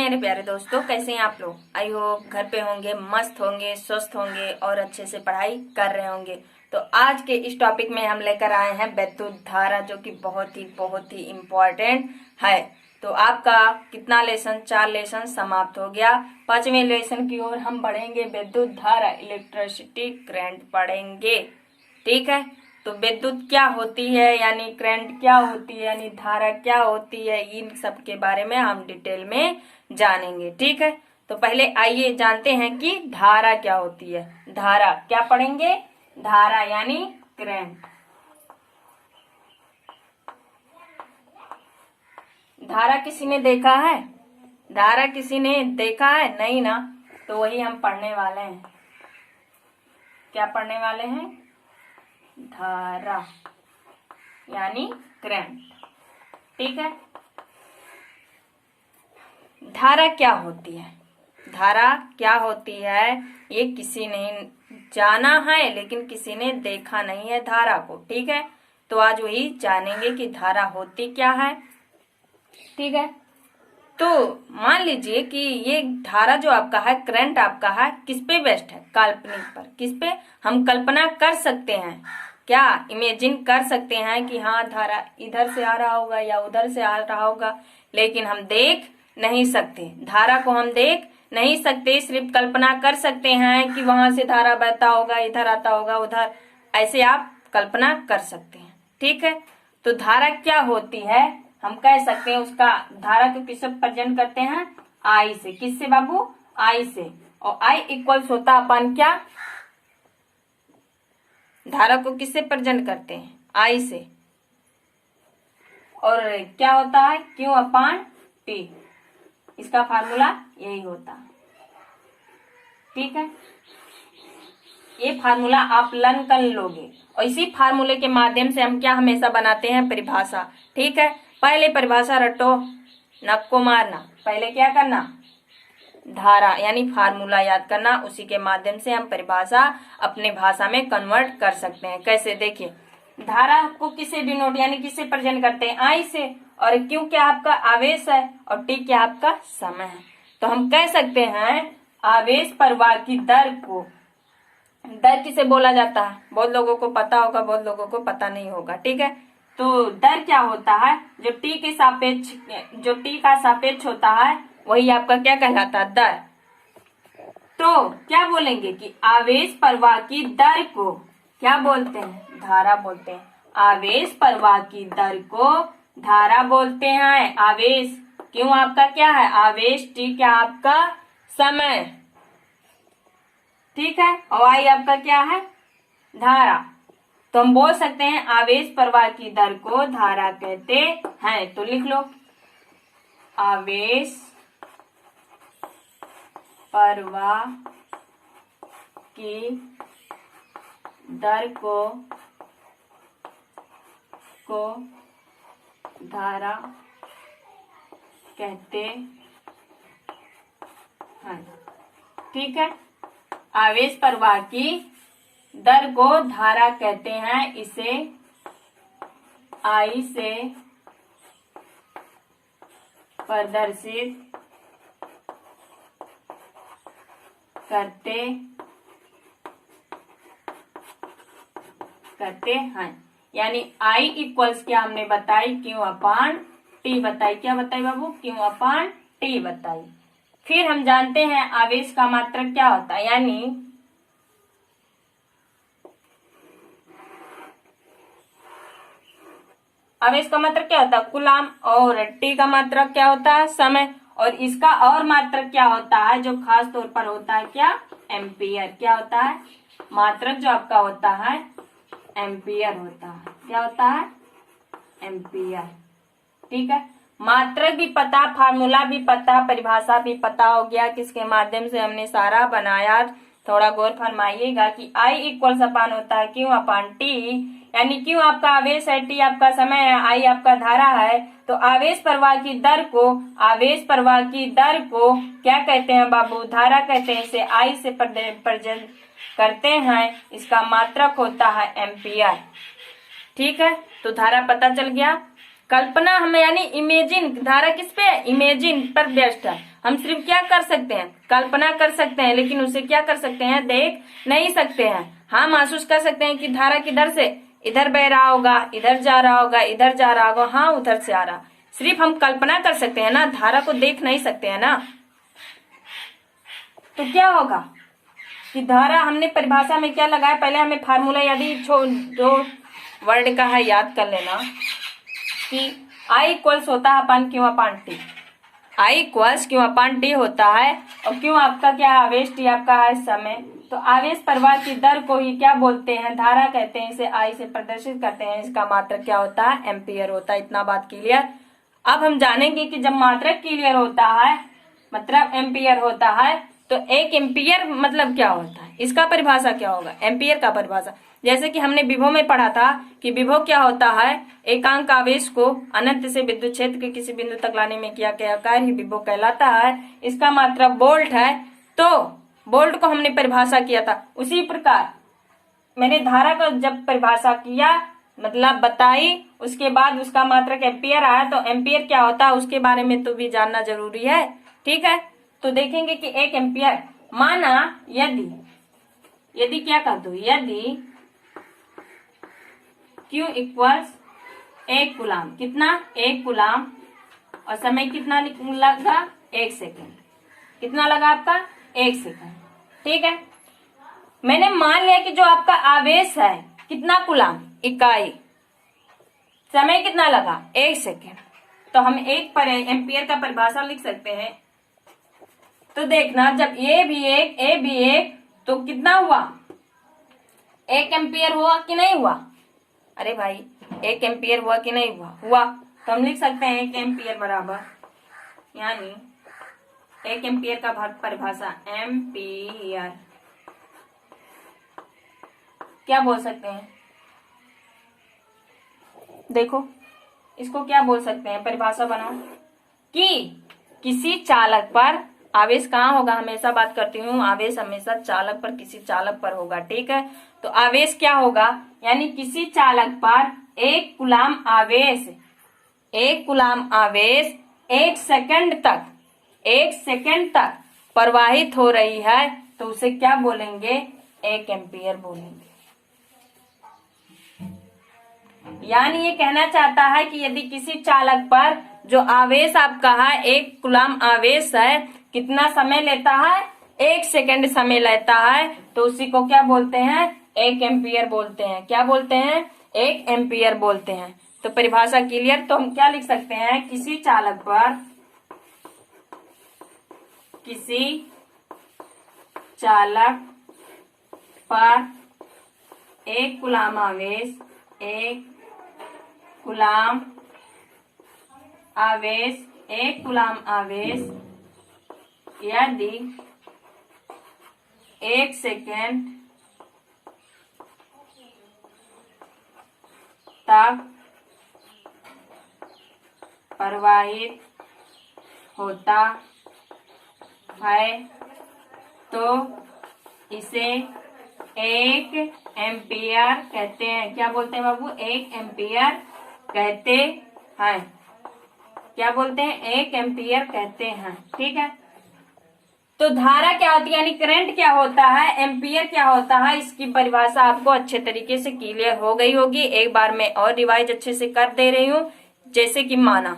मेरे प्यारे दोस्तों, कैसे हैं आप लोग। आई होप घर पे होंगे, मस्त होंगे, स्वस्थ होंगे और अच्छे से पढ़ाई कर रहे होंगे। तो आज के इस टॉपिक में हम लेकर आए हैं वैद्युत धारा, जो कि बहुत ही इम्पोर्टेंट है। तो आपका कितना लेसन, 4 लेसन समाप्त हो गया। 5वें लेसन की ओर हम बढ़ेंगे। वैद्युत धारा, इलेक्ट्रिसिटी करंट पढ़ेंगे। ठीक है। तो विद्युत क्या होती है, यानी करंट क्या होती है, यानी धारा क्या होती है, इन सब के बारे में हम डिटेल में जानेंगे। ठीक है। तो पहले आइए जानते हैं कि धारा क्या होती है। धारा क्या पढ़ेंगे? धारा यानी करंट। धारा किसी ने देखा है? धारा किसी ने देखा है? नहीं ना। तो वही हम पढ़ने वाले हैं। क्या पढ़ने वाले हैं? धारा यानी करंट। ठीक है। धारा क्या होती है? धारा क्या होती है ये किसी ने जाना है, लेकिन किसी ने देखा नहीं है धारा को। ठीक है। तो आज वही जानेंगे कि धारा होती क्या है। ठीक है। तो मान लीजिए कि ये धारा जो आपका है, करंट आपका है, किस पे बेस्ड है? काल्पनिक पर। किस पे? हम कल्पना कर सकते हैं, क्या इमेजिन कर सकते हैं कि हाँ धारा इधर से आ रहा होगा या उधर से आ रहा होगा, लेकिन हम देख नहीं सकते। धारा को हम देख नहीं सकते, सिर्फ कल्पना कर सकते हैं कि वहां से धारा बहता होगा, इधर आता होगा, उधर, ऐसे आप कल्पना कर सकते हैं। ठीक है। तो धारा क्या होती है? हम कह सकते हैं उसका धारा को किससे प्रेजेंट करते हैं? आई से। किससे बाबू? आई से। और आई इक्वल्स होता अपन क्या? धारा को किससे प्रेजेंट करते हैं? आई से। और क्या होता है? क्यू अपान टी। इसका फार्मूला यही होता है। ठीक है। ये फार्मूला आप लर्न कर लोगे, और इसी फार्मूले के माध्यम से हम क्या हमेशा बनाते हैं? परिभाषा। ठीक है। पहले परिभाषा रटो, नक को मारना। पहले क्या करना? धारा यानी फार्मूला याद करना। उसी के माध्यम से हम परिभाषा अपने भाषा में कन्वर्ट कर सकते हैं। कैसे? देखिए, धारा को किससे डिनोट यानी किससे प्रेजेंट करते हैं? आई से। और क्यों क्या आपका आवेश है, और टी क्या आपका समय है। तो हम कह सकते हैं आवेश प्रवाह की दर को, दर किसे बोला जाता है? बहुत लोगों को पता होगा, बहुत लोगों को पता नहीं होगा। ठीक है। तो दर क्या होता है? जो टी के सापेक्ष, जो टी का सापेक्ष होता है, वही आपका क्या कहलाता है? दर। तो क्या बोलेंगे कि आवेश प्रवाह की दर को क्या बोलते हैं? धारा बोलते हैं। आवेश प्रवाह की दर को धारा बोलते हैं। आवेश क्यों आपका क्या है? आवेश। टी क्या आपका? समय। ठीक है। और आई आपका क्या है? धारा। तो हम बोल सकते हैं आवेश प्रवाह की दर को धारा कहते हैं। तो लिख लो, आवेश प्रवाह की दर को धारा कहते हैं। ठीक है। आवेश प्रवाह की दर को धारा कहते हैं। इसे आई से प्रदर्शित करते हैं। यानी आई इक्वल्स क्या हमने बताई? क्यू अपान टी बताई। क्या बताई बाबू? क्यू अपान टी बताई। फिर हम जानते हैं आवेश का मात्रक क्या होता है, यानी आवेश का मात्रक क्या होता है? कूलाम। और टी का मात्रक क्या होता है? समय। और इसका और मात्रक क्या होता है जो खास तौर पर होता है? क्या? एम्पियर। क्या होता है? मात्रक जो आपका होता है एम्पियर होता है। क्या होता है? एम्पियर। ठीक है। मात्रक भी पता, फार्मूला भी पता, परिभाषा भी पता हो गया, किसके माध्यम से हमने सारा बनाया। थोड़ा गौर फरमाइएगा कि आई इक्वल्स अपान होता है क्यू अपान टी, यानी क्यू आपका आवेश है, टी आपका समय है, आई आपका धारा है। तो आवेश प्रवाह की दर को, आवेश प्रवाह की दर को क्या कहते हैं बाबू? धारा कहते हैं। इसे आई से प्रेजेंट करते हैं। इसका मात्रक होता है एम्पियर। ठीक है। तो धारा पता चल गया। कल्पना हमें यानी इमेजिन, धारा किस पे? इमेजिन पर बेस्ड है। हम सिर्फ क्या कर सकते हैं, कल्पना कर सकते हैं, लेकिन उसे क्या कर सकते हैं, देख नहीं सकते हैं। हाँ महसूस कर सकते हैं कि धारा किधर से इधर बह रहा होगा, इधर जा रहा होगा, इधर जा रहा होगा, हाँ उधर से आ रहा। सिर्फ हम कल्पना कर सकते हैं ना, धारा को देख नहीं सकते हैं ना। तो क्या होगा कि धारा, हमने परिभाषा में क्या लगाया, पहले हमें फार्मूला यदि जो वर्ड का है याद कर लेना कि I इक्वल्स होता है अपन क्यों अपान टी। I इक्वल्स क्यों अपान टी होता है, और क्यों आपका क्या है, आवेश टी आपका है समय। तो आवेश प्रवाह की दर को ही क्या बोलते हैं, धारा कहते हैं। इसे I से प्रदर्शित करते हैं। इसका मात्रक क्या होता है, एम्पियर होता है। इतना बात क्लियर। अब हम जानेंगे कि जब मात्रक क्लियर होता है, मतलब एम्पियर होता है, तो एक एम्पियर मतलब क्या होता है, इसका परिभाषा क्या होगा, एम्पियर का परिभाषा। जैसे कि हमने विभव में पढ़ा था कि विभव क्या होता है, एकांक आवेश को अनंत से विद्युत क्षेत्र के किसी बिंदु तक लाने में किया गया कार्य ही विभव कहलाता है। इसका मात्रक वोल्ट है। तो वोल्ट को हमने परिभाषा किया था। उसी प्रकार मैंने धारा को जब परिभाषा किया, मतलब बताई, उसके बाद उसका मात्रक एम्पियर आया। तो एम्पियर क्या होता है उसके बारे में तो भी जानना जरूरी है। ठीक है, तो देखेंगे कि एक एम्पियर, माना यदि क्या कर दो, यदि Q इक्वल्स 1 कूलाम, कितना 1 कूलाम, और समय कितना लगा 1 सेकेंड। कितना लगा आपका 1 सेकेंड। ठीक है, मैंने मान लिया कि जो आपका आवेश है कितना कूलाम, इकाई, समय कितना लगा 1 सेकेंड। तो हम एक पर एम्पियर का परिभाषा लिख सकते हैं। तो देखना, जब ए भी एक तो कितना हुआ, 1 एम्पियर हुआ कि नहीं हुआ। अरे भाई 1 एम्पियर हुआ कि नहीं हुआ, हुआ। तो हम लिख सकते हैं 1 एम्पियर बराबर, यानी 1 एम्पियर का परिभाषा एम्पियर क्या बोल सकते हैं, देखो इसको क्या बोल सकते हैं, परिभाषा बनाओ कि किसी चालक पर आवेश कहाँ होगा, हमेशा बात करती हूँ, आवेश हमेशा चालक पर, किसी चालक पर होगा। ठीक है, तो आवेश क्या होगा, यानी किसी चालक पर 1 कूलाम आवेश, 1 कूलाम आवेश 1 सेकंड तक प्रवाहित हो रही है, तो उसे क्या बोलेंगे, 1 एम्पियर बोलेंगे। यानी ये कहना चाहता है कि यदि किसी चालक पर जो आवेश आपका है 1 कूलाम आवेश है, कितना समय लेता है, 1 सेकंड समय लेता है, तो उसी को क्या बोलते हैं, 1 एम्पियर बोलते हैं। क्या बोलते हैं, 1 एम्पियर बोलते हैं। तो परिभाषा क्लियर। तो हम क्या लिख सकते हैं, किसी चालक पर 1 कूलाम आवेश, 1 कूलाम आवेश यदि 1 सेकेंड तक प्रवाहित होता है, तो इसे 1 एम्पियर कहते हैं। क्या बोलते हैं बाबू, 1 एम्पियर कहते हैं। क्या बोलते हैं, 1 एम्पियर कहते हैं। ठीक है, तो धारा क्या होती है, यानी करंट क्या होता है, एम्पियर क्या होता है, इसकी परिभाषा आपको अच्छे तरीके से क्लियर हो गई होगी। एक बार मैं और रिवाइज अच्छे से कर दे रही हूँ। जैसे कि माना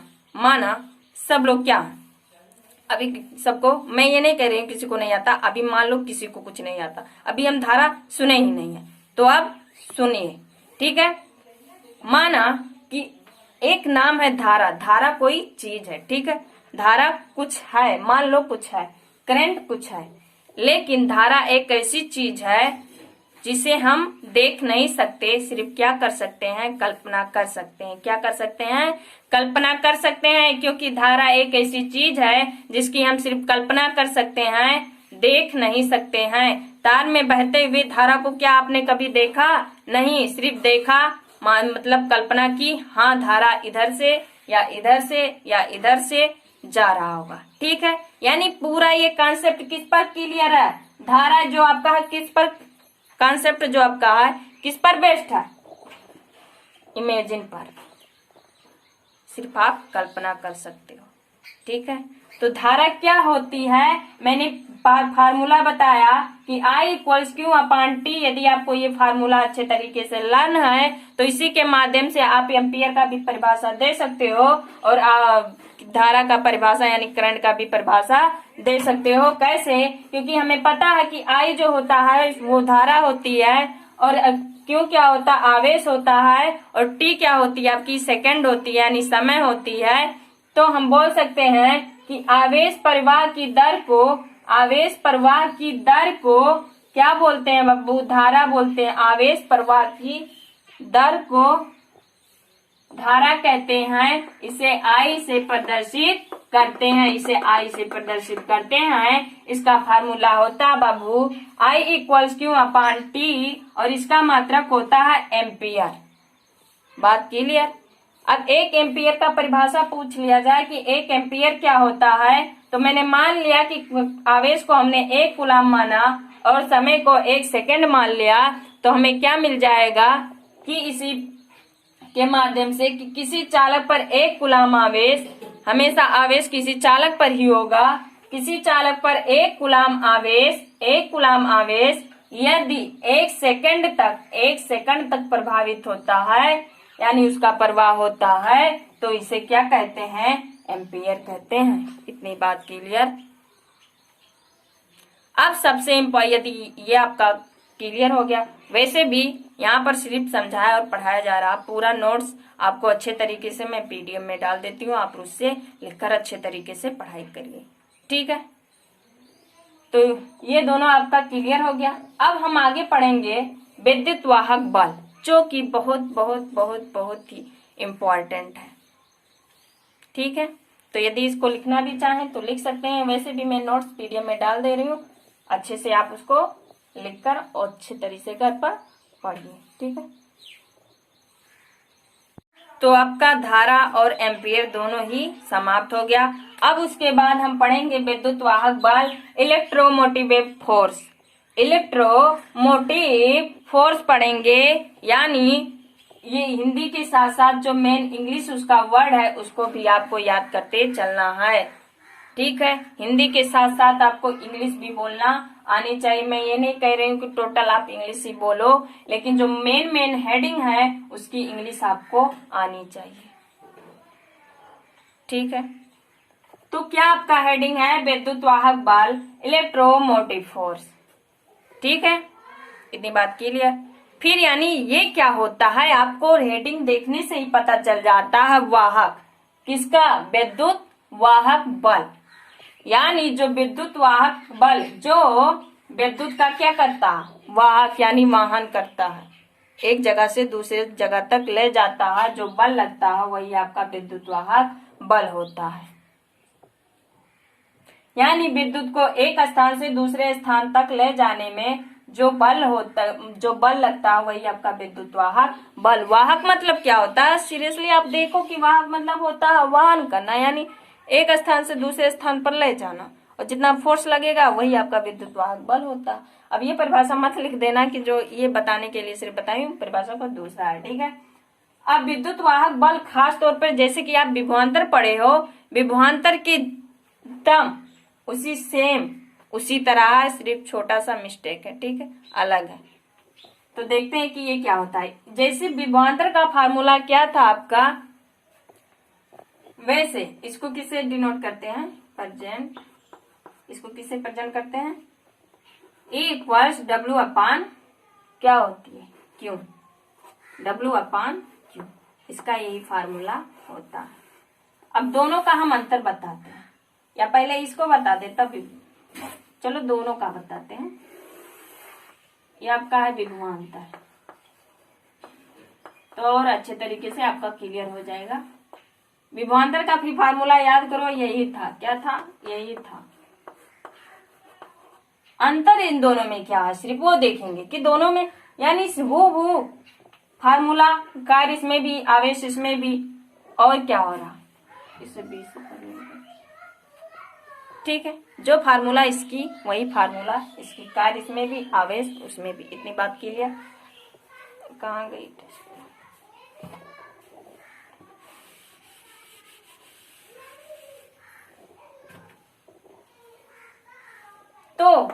सब लोग क्या, अभी सबको, मैं ये नहीं कह रही हूँ किसी को नहीं आता, अभी मान लो किसी को कुछ नहीं आता, अभी हम धारा सुने ही नहीं है, तो अब सुनिए। ठीक है, माना कि एक नाम है धारा, धारा कोई चीज है। ठीक है, धारा कुछ है, मान लो कुछ है, करंट कुछ है, लेकिन धारा एक ऐसी चीज है जिसे हम देख नहीं सकते, सिर्फ क्या कर सकते हैं, कल्पना कर सकते हैं। क्या कर सकते हैं, कल्पना कर सकते हैं, क्योंकि धारा एक ऐसी चीज है जिसकी हम सिर्फ कल्पना कर सकते हैं, देख नहीं सकते हैं। तार में बहते हुए धारा को क्या आपने कभी देखा नहीं, सिर्फ देखा, मतलब कल्पना की, हाँ धारा इधर से या इधर से या इधर से जा रहा होगा। ठीक है, यानी पूरा ये कॉन्सेप्ट किस पर क्लियर है, धारा जो आपका है किस पर, कॉन्सेप्ट जो आपका है किस पर बेस्ड है, इमेजिन पर, सिर्फ आप कल्पना कर सकते हो। ठीक है, तो धारा क्या होती है, मैंने फार्मूला बताया कि I equals Q upon T. यदि आपको ये फार्मूला अच्छे तरीके से लर्न है तो इसी के माध्यम से आप एम्पियर का भी परिभाषा दे सकते हो और धारा का परिभाषा यानी करंट का भी परिभाषा दे सकते हो। कैसे? क्योंकि हमें पता है कि I जो होता है वो धारा होती है और क्यू क्या होता है, आवेश होता है, और टी क्या होती है, आपकी सेकंड होती है यानी समय होती है। तो हम बोल सकते हैं कि आवेश प्रवाह की दर को क्या बोलते हैं बब्बू, धारा बोलते हैं। आवेश प्रवाह की दर को धारा कहते हैं। इसे I से प्रदर्शित करते हैं। इसका फार्मूला होता है बाबू I equals Q upon T और इसका मात्रक होता है एम्पियर। बात क्लियर? अब एक एम्पियर का परिभाषा पूछ लिया जाए कि एक एम्पियर क्या होता है, तो मैंने मान लिया कि आवेश को हमने 1 कूलाम माना और समय को 1 सेकंड मान लिया, तो हमें क्या मिल जाएगा कि इसी के माध्यम से कि किसी चालक पर 1 कूलाम आवेश, हमेशा आवेश किसी चालक पर ही होगा, किसी चालक पर 1 कूलाम आवेश यदि 1 सेकंड तक प्रभावित होता है यानी उसका प्रवाह होता है, तो इसे क्या कहते हैं, एम्पियर कहते हैं। इतनी बात क्लियर? अब सबसे इम्पोर्टेंट, यदि ये आपका क्लियर हो गया, वैसे भी यहाँ पर सिर्फ समझाया और पढ़ाया जा रहा, पूरा नोट्स आपको अच्छे तरीके से मैं पीडीएफ में डाल देती हूँ, आप उससे लिखकर अच्छे तरीके से पढ़ाई करिए, ठीक है। तो ये दोनों आपका क्लियर हो गया। अब हम आगे पढ़ेंगे विद्युत वाहक बल, जो कि बहुत बहुत बहुत बहुत ही इम्पोर्टेंट है, ठीक है। तो यदि इसको लिखना भी चाहें तो लिख सकते हैं, वैसे भी मैं नोट्स पीडीएफ में डाल दे रही हूँ, अच्छे से आप उसको लिखकर और अच्छे तरीके से घर पर पढ़िए, ठीक है। तो आपका धारा और एम्पियर दोनों ही समाप्त हो गया। अब उसके बाद हम पढ़ेंगे विद्युत वाहक बल, इलेक्ट्रोमोटिव फोर्स पढ़ेंगे, यानी ये हिंदी के साथ साथ जो मेन इंग्लिश उसका वर्ड है उसको भी आपको याद करते चलना है, ठीक है। हिंदी के साथ साथ आपको इंग्लिश भी बोलना आनी चाहिए। मैं ये नहीं कह रही हूँ कि टोटल आप इंग्लिश ही बोलो, लेकिन जो मेन हेडिंग है उसकी इंग्लिश आपको आनी चाहिए, ठीक है। तो क्या आपका हेडिंग है, विद्युत वाहक बल, इलेक्ट्रोमोटिव फोर्स, ठीक है। इतनी बात क्लियर? फिर यानी ये क्या होता है, आपको हेडिंग देखने से ही पता चल जाता है। वाहक किसका, विद्युत वाहक बल, यानी जो विद्युत वाहक बल जो विद्युत का क्या करता है, वाहक यानी वाहन करता है, एक जगह से दूसरे जगह तक ले जाता है, जो बल लगता है वही आपका विद्युत वाहक बल होता है। यानी विद्युत को एक स्थान से दूसरे स्थान तक ले जाने में जो बल लगता है वही आपका विद्युत वाहक बल। वाहक मतलब क्या होता है, सीरियसली आप देखो कि वाहक मतलब होता है वहन करना, यानी एक स्थान से दूसरे स्थान पर ले जाना, और जितना फोर्स लगेगा वही आपका विद्युत वाहक बल होता है। अब ये परिभाषा मत लिख देना कि जो ये बताने के लिए सिर्फ बताई हूँ, परिभाषा को दूसरा है, ठीक है। अब विद्युत वाहक बल खास तौर पर जैसे कि आप विभवांतर पढ़े हो, विभवांतर की दम उसी तरह, सिर्फ छोटा सा मिस्टेक है, ठीक है, अलग है। तो देखते हैं कि ये क्या होता है। जैसे विभवांतर का फार्मूला क्या था आपका, वैसे इसको किससे डिनोट करते हैं, प्रेजेंट, इसको किससे प्रेजेंट करते हैं, E इक्वल्स W अपान क्या होती है, Q, W अपान Q, इसका यही फार्मूला होता है। अब दोनों का हम अंतर बताते हैं, या पहले इसको बता दे तब, चलो दोनों का बताते हैं। ये आपका है विभवांतर, तो और अच्छे तरीके से आपका क्लियर हो जाएगा। विभवांतर का भी फार्मूला याद करो, यही था, क्या था, यही था। अंतर इन दोनों में क्या है, सिर्फ वो देखेंगे कि दोनों में यानी हूबहू फार्मूला, कार्य इसमें भी, आवेश इसमें भी, और क्या हो रहा, इससे 20 ठीक है। जो फार्मूला इसकी वही फार्मूला इसकी, कार्य इसमें भी, आवेश उसमें भी। इतनी बात क्लियर? कहाँ गई? तो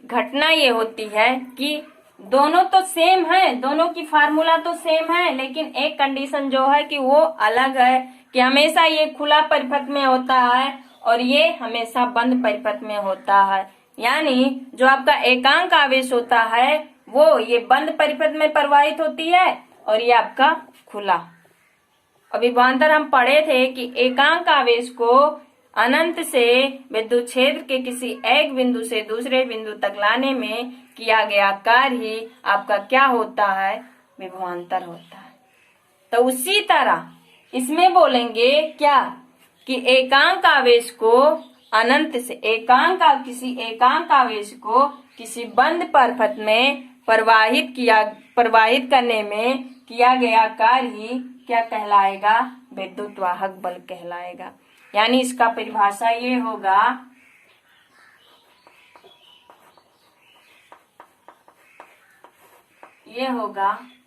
घटना ये होती है कि दोनों तो सेम है, दोनों की फार्मूला तो सेम है, लेकिन एक कंडीशन जो है कि वो अलग है कि हमेशा ये खुला परिपथ में होता है और ये हमेशा बंद परिपथ में होता है। यानी जो आपका एकांक आवेश होता है वो ये बंद परिपथ में प्रवाहित होती है और ये आपका खुला। अभी विभवांतर हम पढ़े थे कि एकांक आवेश को अनंत से विद्युत क्षेत्र के किसी एक बिंदु से दूसरे बिंदु तक लाने में किया गया कार्य ही आपका क्या होता है, विभवांतर होता है। तो उसी तरह इसमें बोलेंगे क्या कि एकांक आवेश को अनंत से किसी एकांक आवेश को किसी बंद परिपथ में प्रवाहित करने में किया गया कार्य ही क्या कहलाएगा, विद्युत वाहक बल कहलाएगा। यानी इसका परिभाषा ये होगा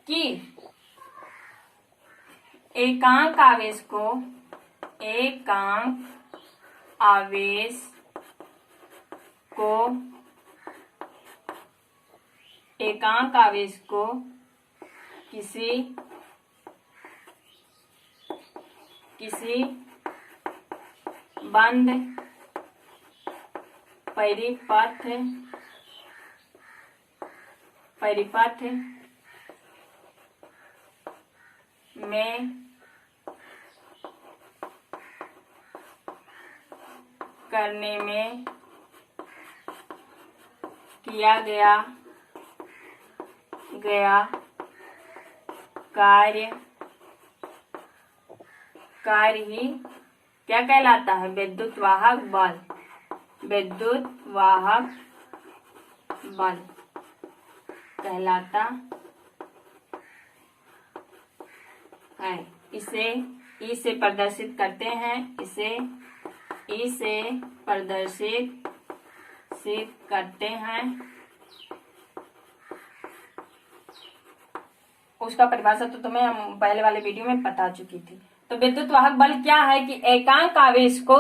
कि एकांक आवेश को किसी बंद परिपथ में करने में किया गया कार्य ही क्या कहलाता है, विद्युत वाहक बल कहलाता है। इसे ई से प्रदर्शित करते हैं, इसे ई से प्रदर्शित करते हैं। उसका परिभाषा तो तुम्हें हम पहले वाले वीडियो में बता चुकी थी। तो विद्युत वाहक बल क्या है कि एकांक आवेश को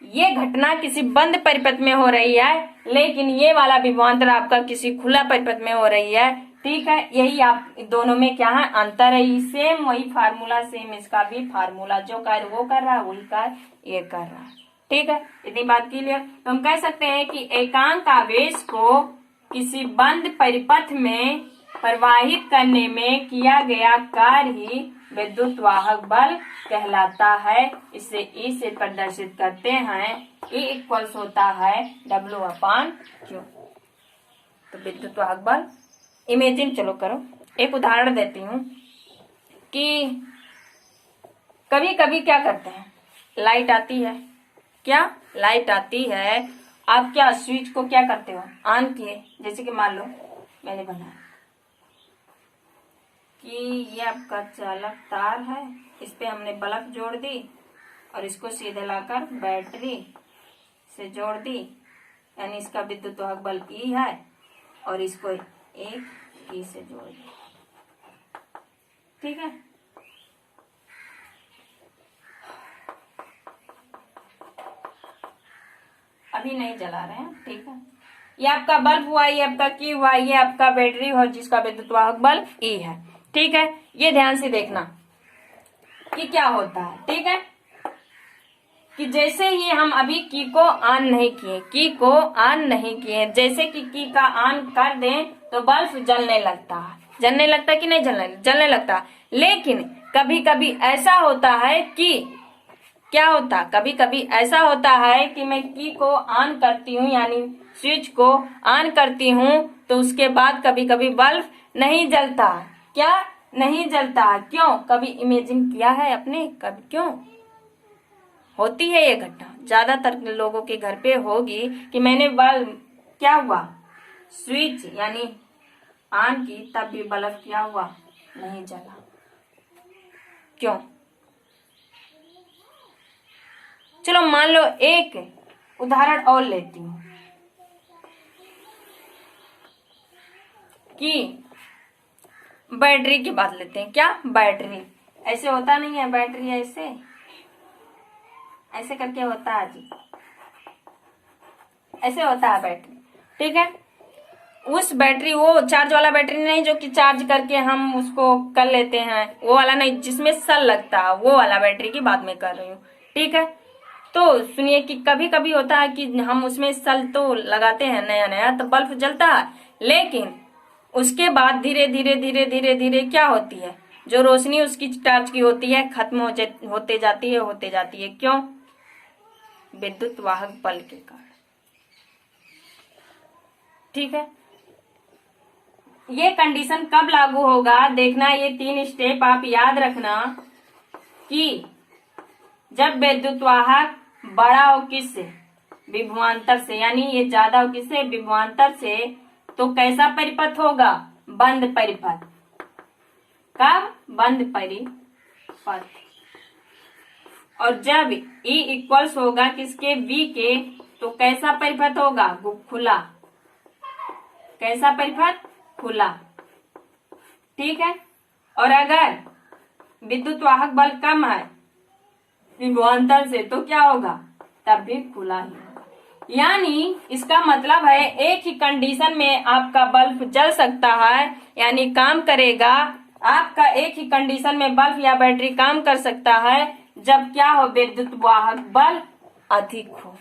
ये घटना किसी बंद परिपथ में हो रही है, लेकिन ये वाला विभवांतर आपका किसी खुला परिपथ में हो रही है। ठीक है, यही आप दोनों में क्या है, अंतर है। सेम वही फार्मूला, सेम इसका भी फार्मूला, जो कार्य वो कर रहा है वही कार्य ये कर रहा है। ठीक है, इतनी बात क्लियर। तो हम कह सकते हैं कि एकांक आवेश को किसी बंद परिपथ में प्रवाहित करने में किया गया कार्य ही विद्युत वाहक बल कहलाता है। इसे ई से प्रदर्शित करते हैं। ई इक्वल्स होता है W/Q। तो विद्युत वाहक बल इमेजिन, चलो करो, एक उदाहरण देती हूँ कि कभी कभी क्या करते हैं, लाइट आती है, लाइट आती है, आप क्या स्विच को क्या करते हो, ऑन किए। जैसे कि मान लो मैंने बनाया कि ये आपका चालक तार है, इस पे हमने बल्ब जोड़ दी और इसको सीधे लाकर बैटरी से जोड़ दी, यानी इसका विद्युत वाहक बल ई है, और इसको एक ई से जोड़ दी। ठीक है, अभी नहीं जला रहे हैं। ठीक है, ये आपका बल्ब हुआ, ये आपका की हुआ, ये आपका बैटरी हो जिसका विद्युत वाहक बल ई है। ठीक है, ये ध्यान से देखना कि क्या होता है। ठीक है, कि जैसे ही हम अभी की को ऑन नहीं किए, जैसे कि की का ऑन कर दें तो बल्ब जलने लगता कि नहीं जलने लगता। लेकिन कभी कभी ऐसा होता है कि कभी कभी ऐसा होता है कि मैं की को ऑन करती हूँ, यानी स्विच को ऑन करती हूँ, तो उसके बाद कभी कभी बल्ब नहीं जलता। नहीं जलता, क्यों? कभी इमेजिन किया है आपने? कभी क्यों होती है ये घटना? ज्यादातर लोगों के घर पे होगी कि मैंने बल्ब क्या हुआ, स्विच यानी ऑन की, तब भी बल्ब क्या हुआ, नहीं जला। क्यों? चलो मान लो एक उदाहरण और लेती हूँ कि बैटरी की बात लेते हैं। बैटरी ऐसे होता नहीं है, बैटरी ऐसे करके होता है जी। ऐसे होता है बैटरी। ठीक है, उस बैटरी, वो चार्ज वाला बैटरी नहीं जो कि चार्ज करके हम उसको कर लेते हैं, वो वाला नहीं, जिसमें सेल लगता है, वो वाला बैटरी की बात मैं कर रही हूँ। ठीक है, तो सुनिए कि कभी कभी होता है कि हम उसमें सेल तो लगाते हैं नया नया, तो बल्ब जलता है, लेकिन उसके बाद धीरे धीरे धीरे धीरे धीरे क्या होती है, जो रोशनी उसकी चार्ज की होती है खत्म होते जाती है। क्यों? विद्युत वाहक बल के कारण। ठीक है, ये कंडीशन कब लागू होगा देखना, ये 3 स्टेप आप याद रखना कि जब विद्युत वाहक बड़ा हो किससे, विभवांतर से, यानी ये ज्यादा हो किससे, विभवांतर से, तो कैसा परिपथ होगा, बंद परिपथ। कब? बंद परिपथ। और जब E इक्वल्स होगा किसके, V के, तो कैसा परिपथ होगा, खुला। कैसा परिपथ? खुला। ठीक है, और अगर विद्युत वाहक बल कम है विभवांतर से, तो क्या होगा, तब भी खुला ही होगा। यानी इसका मतलब है एक ही कंडीशन में आपका बल्ब जल सकता है, यानी काम करेगा, आपका एक ही कंडीशन में बल्ब या बैटरी काम कर सकता है जब क्या हो, विद्युत वाहक बल अधिक हो।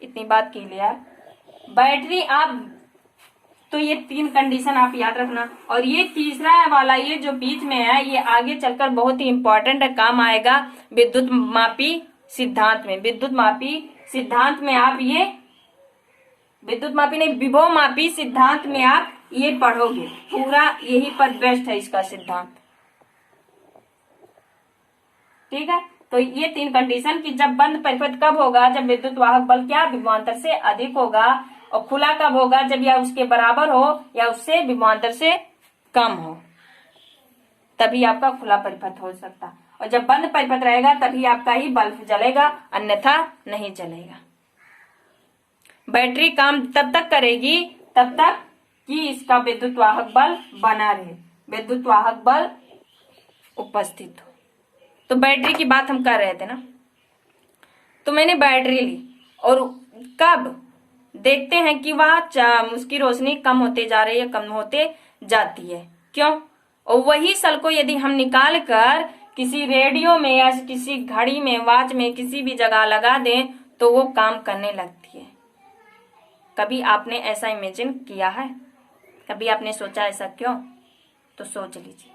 इतनी बात क्लियर। बैटरी आप, तो ये 3 कंडीशन आप याद रखना। और ये तीसरा वाला, ये जो बीच में है, ये आगे चलकर बहुत ही इंपॉर्टेंट है, काम आएगा विद्युत मापी सिद्धांत में। विद्युत मापी सिद्धांत में आप ये, विद्युत मापी नहीं, विभव मापी सिद्धांत में आप ये पढ़ोगे, पूरा यही पर बेस्ट है इसका सिद्धांत। ठीक है, तो ये 3 कंडीशन कि जब बंद परिपथ कब होगा, जब विद्युत वाहक बल क्या, विभवांतर से अधिक होगा, और खुला कब होगा, जब या उसके बराबर हो या उससे विभवांतर से कम हो, तभी आपका खुला परिपथ हो सकता। और जब बंद परिपथ रहेगा तभी आपका ही बल्ब जलेगा, अन्यथा नहीं जलेगा। बैटरी काम तब तक करेगी तब तक कि इसका विद्युत वाहक बल बना रहे, विद्युत वाहक बल उपस्थित हो। तो बैटरी की बात हम कर रहे थे ना, तो मैंने बैटरी ली, और कब देखते हैं कि वह उसकी रोशनी कम होते जा रही है, कम होते जाती है। क्यों? और वही सेल को यदि हम निकाल कर किसी रेडियो में या किसी घड़ी में, वॉच में, किसी भी जगह लगा दें तो वो काम करने लगती है। कभी आपने ऐसा इमेजिन किया है? कभी आपने सोचा ऐसा क्यों? तो सोच लीजिए।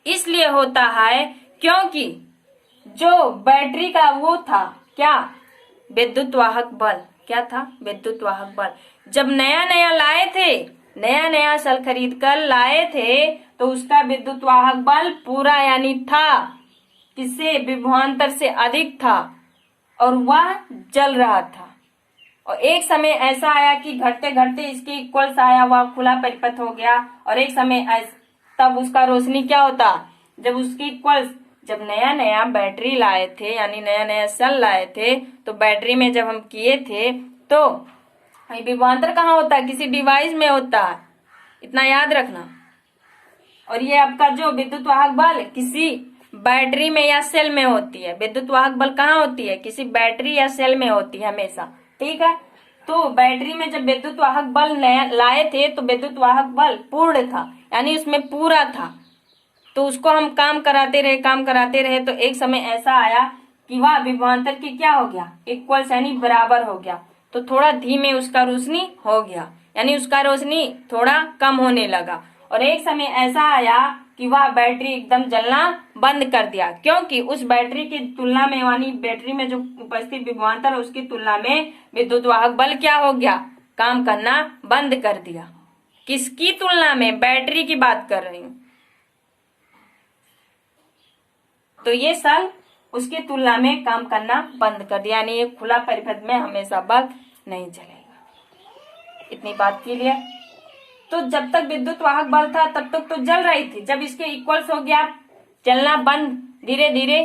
इसलिए होता है क्योंकि जो बैटरी का वो था क्या, विद्युत वाहक बल, क्या था, विद्युत वाहक बल। जब नया नया लाए थे, नया नया सेल खरीद कर लाए थे, तो उसका विद्युत वाहक बल पूरा यानी था किससे, विभवांतर से अधिक था, और वह जल रहा था। और एक समय ऐसा आया कि घटते घटते इसके इक्वल्स आया, वह खुला परिपथ हो गया। और एक समय तब उसका रोशनी क्या होता, जब उसकी इक्वल्स, जब नया नया बैटरी लाए थे, यानी नया नया सेल लाए थे, तो बैटरी में जब हम किए थे तो विभवांतर कहाँ होता है, किसी डिवाइस में होता है, इतना याद रखना। और ये आपका जो विद्युत वाहक बल किसी बैटरी में या सेल में होती है। विद्युत वाहक बल कहाँ होती है, किसी बैटरी या सेल में होती है हमेशा। ठीक है, तो बैटरी में जब विद्युत वाहक बल लाए थे तो विद्युत वाहक बल पूर्ण था, यानी उसमें पूरा था। तो उसको हम काम कराते रहे, तो एक समय ऐसा आया कि वह विभवांतर की क्या हो गया, इक्वल्स यानी बराबर हो गया। तो थोड़ा धीमे उसका रोशनी हो गया, यानी उसका रोशनी थोड़ा कम होने लगा। और एक समय ऐसा आया कि वह बैटरी एकदम जलना बंद कर दिया, क्योंकि उस बैटरी की तुलना में, यानी बैटरी में जो उपस्थित विभवांतर है उसकी तुलना में विद्युत वाहक बल क्या हो गया, काम करना बंद कर दिया। किसकी तुलना में, बैटरी की बात कर रही हूं। तो ये सेल उसकी तुलना में काम करना बंद कर दिया, यानी ये खुला परिपथ में हमेशा बल्ब नहीं जलेगा। इतनी बात के लिए तो जब तक विद्युत वाहक बल था तब तक तो जल रही थी। जब इसके इक्वल्स हो गया, जलना बंद, धीरे धीरे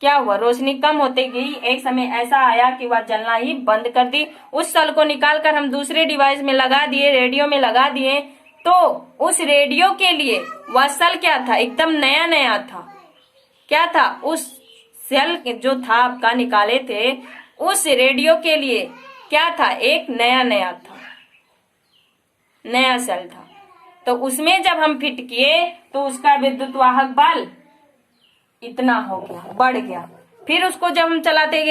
क्या हुआ, रोशनी कम होते गई। एक समय ऐसा आया कि वह जलना ही बंद कर दी। उस सेल को निकालकर हम दूसरे डिवाइस में लगा दिए, रेडियो में लगा दिए, तो उस रेडियो के लिए वह सेल क्या था, एकदम नया नया था। क्या था, उस सेल जो था आपका निकाले थे, उस रेडियो के लिए क्या था, एक नया था, नया सेल था। तो उसमें जब हम फिट किए तो उसका विद्युत वाहक बल इतना हो गया, बढ़ गया। फिर उसको जब हम चलाते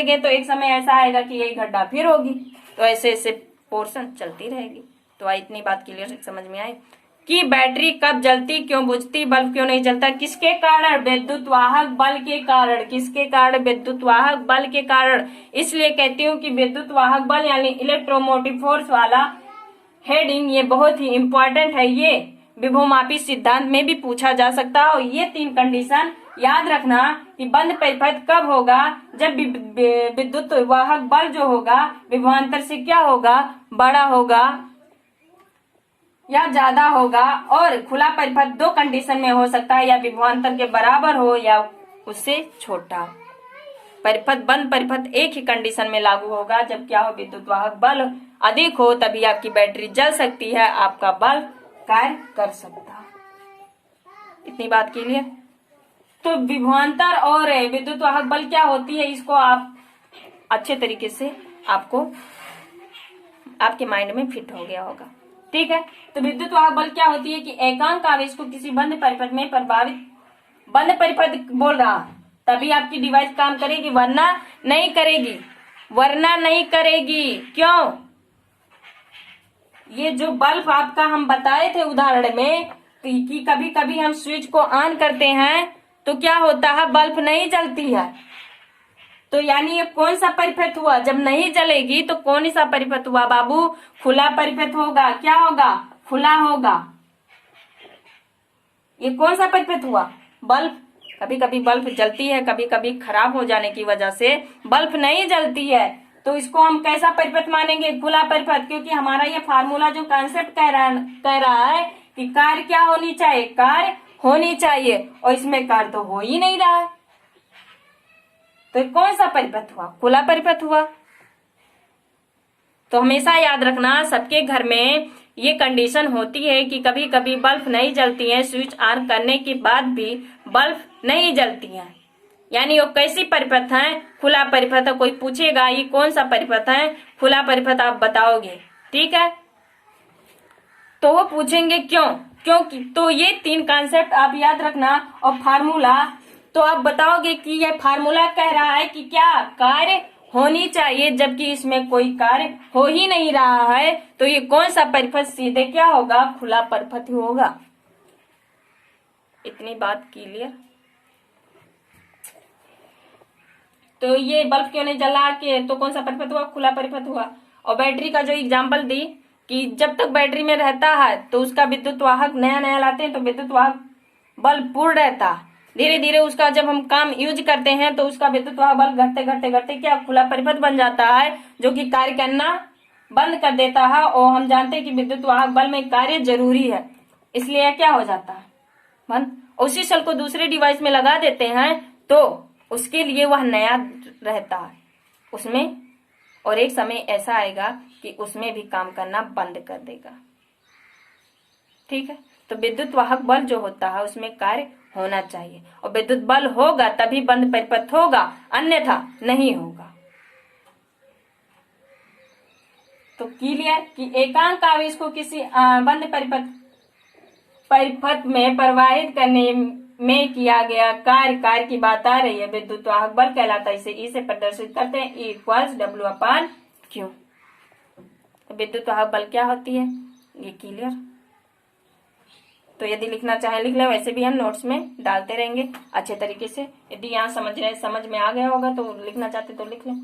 गए तो एक समय ऐसा आएगा कि यही घटना फिर होगी। तो ऐसे ऐसे पोर्शन चलती रहेगी। तो इतनी बात क्लियर समझ में आई कि बैटरी कब जलती, क्यों बुझती, बल्ब क्यों नहीं जलता, किसके कारण, विद्युत वाहक बल के कारण। किसके कारण, विद्युत वाहक बल के कारण। इसलिए कहती हूँ कि विद्युत वाहक बल यानी इलेक्ट्रोमोटिव फोर्स वाला हेडिंग ये बहुत ही इंपॉर्टेंट है। ये विभवमापी सिद्धांत में भी पूछा जा सकता है। और ये 3 कंडीशन याद रखना कि बंद परिपथ कब होगा, जब विद्युत वाहक बल जो होगा विभवांतर से क्या होगा, बड़ा होगा या ज्यादा होगा। और खुला परिपथ 2 कंडीशन में हो सकता है, या विभवांतर के बराबर हो या उससे छोटा। परिपथ, बंद परिपथ एक ही कंडीशन में लागू होगा, जब क्या हो, विद्युत वाहक बल अधिक हो, तभी आपकी बैटरी जल सकती है, आपका बल्ब कार्य कर सकता है। इतनी बात क्लियर। तो विभवांतर और विद्युत वाहक बल क्या होती है, इसको आप अच्छे तरीके से आपको आपके माइंड में फिट हो गया होगा। ठीक है। तो विद्युत वाहक बल क्या होती है कि एकांक आवेश को किसी बंद परिपथ में प्रभावित, बंद परिपथ बोल रहा, तभी आपकी डिवाइस काम करेगी, वरना नहीं करेगी, वरना नहीं करेगी। क्यों? ये जो बल्ब आपका हम बताए थे उदाहरण में कि कभी कभी हम स्विच को ऑन करते हैं तो क्या होता है, बल्ब नहीं जलती है। तो यानी ये कौन सा परिपथ हुआ, जब नहीं जलेगी तो कौन सा परिपथ हुआ बाबू, खुला परिपथ होगा। क्या होगा, खुला होगा। ये कौन सा परिपथ हुआ, बल्ब। कभी कभी बल्ब जलती है, कभी कभी खराब हो जाने की वजह से बल्ब नहीं जलती है, तो इसको हम कैसा परिपथ मानेंगे, खुला परिपथ। क्योंकि हमारा ये फार्मूला जो कॉन्सेप्ट कह रहा है कि कार्य क्या होनी चाहिए, कार्य होनी चाहिए, और इसमें कार्य तो हो ही नहीं रहा है। तो कौन सा परिपथ हुआ, खुला परिपथ हुआ। तो हमेशा याद रखना, सबके घर में ये कंडीशन होती है कि कभी कभी बल्ब नहीं जलती है, स्विच ऑन करने के बाद भी बल्ब नहीं जलती है। यानी वो कैसी परिपथ है, खुला परिपथ है। कोई पूछेगा ये कौन सा परिपथ है, खुला परिपथ, आप बताओगे, ठीक है। तो वो पूछेंगे क्यों, क्योंकि, तो ये 3 कॉन्सेप्ट आप याद रखना। और फार्मूला, तो आप बताओगे कि यह फार्मूला कह रहा है कि क्या कार्य होनी चाहिए, जबकि इसमें कोई कार्य हो ही नहीं रहा है। तो ये कौन सा परिपथ, सीधे क्या होगा, खुला परिपथ होगा। इतनी बात क्लियर। तो ये बल्ब क्यों नहीं जला के, तो कौन सा परिपथ हुआ, खुला परिपथ हुआ। और बैटरी का जो एग्जाम्पल दी कि जब तक बैटरी में रहता है तो उसका विद्युत वाहक नया लाते हैं तो विद्युत वाहक बल्ब पूर्ण रहता है। धीरे धीरे उसका जब हम काम यूज करते हैं तो उसका विद्युत वाहक बल्ब घटते घटते क्या खुला परिपथ बन जाता है, जो कि कार्य करना बंद कर देता है। और हम जानते हैं कि विद्युत वाहक बल्ब में कार्य जरूरी है, इसलिए क्या हो जाता है, बंद। उसी सेल को दूसरे डिवाइस में लगा देते हैं तो उसके लिए वह नया रहता है उसमें, और एक समय ऐसा आएगा कि उसमें भी काम करना बंद कर देगा। ठीक है। तो विद्युत वाहक बल जो होता है उसमें कार्य होना चाहिए, और विद्युत बल होगा तभी बंद परिपथ होगा, अन्यथा नहीं होगा। तो क्लियर कि एकांक आवेश को किसी बंद परिपथ में प्रवाहित करने में किया गया कार्य की बात आ रही है, विद्युत वाहक बल कहलाता है। इसे ई से प्रदर्शित करते हैं, E = W/Q। तो विद्युत वाहक बल क्या होती है, ये क्लियर। तो यदि लिखना चाहे लिख ले, वैसे भी हम नोट्स में डालते रहेंगे अच्छे तरीके से। यदि यहाँ समझ में आ गया होगा तो लिखना चाहते तो लिख लें।